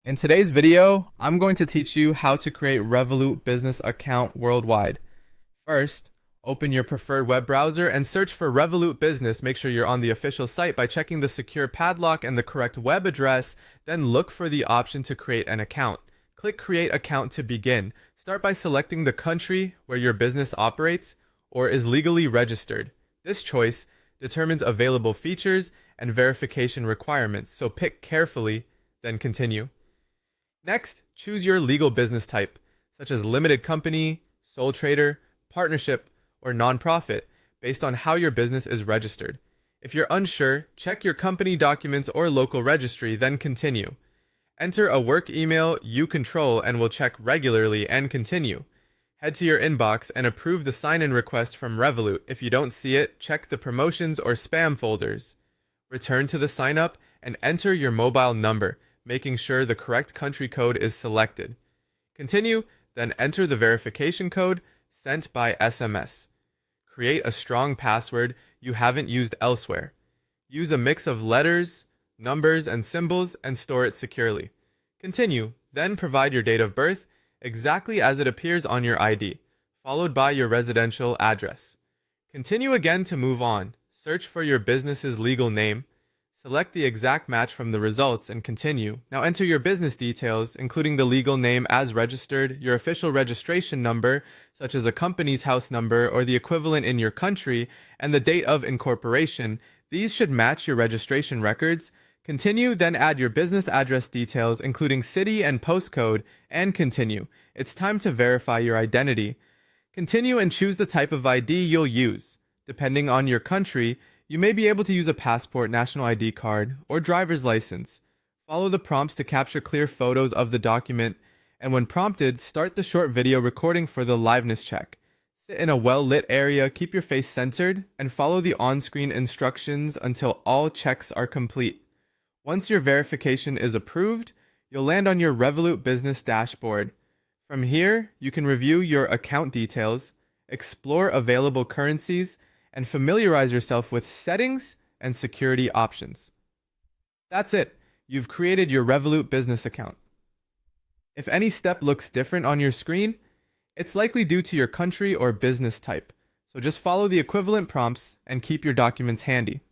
In today's video, I'm going to teach you how to create Revolut business account worldwide. First, open your preferred web browser and search for Revolut Business. Make sure you're on the official site by checking the secure padlock and the correct web address. Then look for the option to create an account. Click Create Account to begin. Start by selecting the country where your business operates or is legally registered. This choice determines available features and verification requirements, so pick carefully, then continue. Next, choose your legal business type, such as limited company, sole trader, partnership, or nonprofit, based on how your business is registered. If you're unsure, check your company documents or local registry, then continue. Enter a work email you control and will check regularly and continue. Head to your inbox and approve the sign-in request from Revolut. If you don't see it, check the promotions or spam folders. Return to the sign-up and enter your mobile number, making sure the correct country code is selected. Continue, then enter the verification code sent by SMS. Create a strong password you haven't used elsewhere. Use a mix of letters, numbers, and symbols and store it securely. Continue, then provide your date of birth exactly as it appears on your ID, followed by your residential address. Continue again to move on. Search for your business's legal name. Select the exact match from the results and continue. Now enter your business details, including the legal name as registered, your official registration number, such as a company's house number or the equivalent in your country, and the date of incorporation. These should match your registration records. Continue, then add your business address details, including city and postcode, and continue. It's time to verify your identity. Continue and choose the type of ID you'll use. Depending on your country, you may be able to use a passport, national ID card, or driver's license. Follow the prompts to capture clear photos of the document, and when prompted, start the short video recording for the liveness check. Sit in a well-lit area, keep your face centered, and follow the on-screen instructions until all checks are complete. Once your verification is approved, you'll land on your Revolut business dashboard. From here, you can review your account details, explore available currencies, and familiarize yourself with settings and security options. That's it. You've created your Revolut business account. If any step looks different on your screen, it's likely due to your country or business type. So just follow the equivalent prompts and keep your documents handy.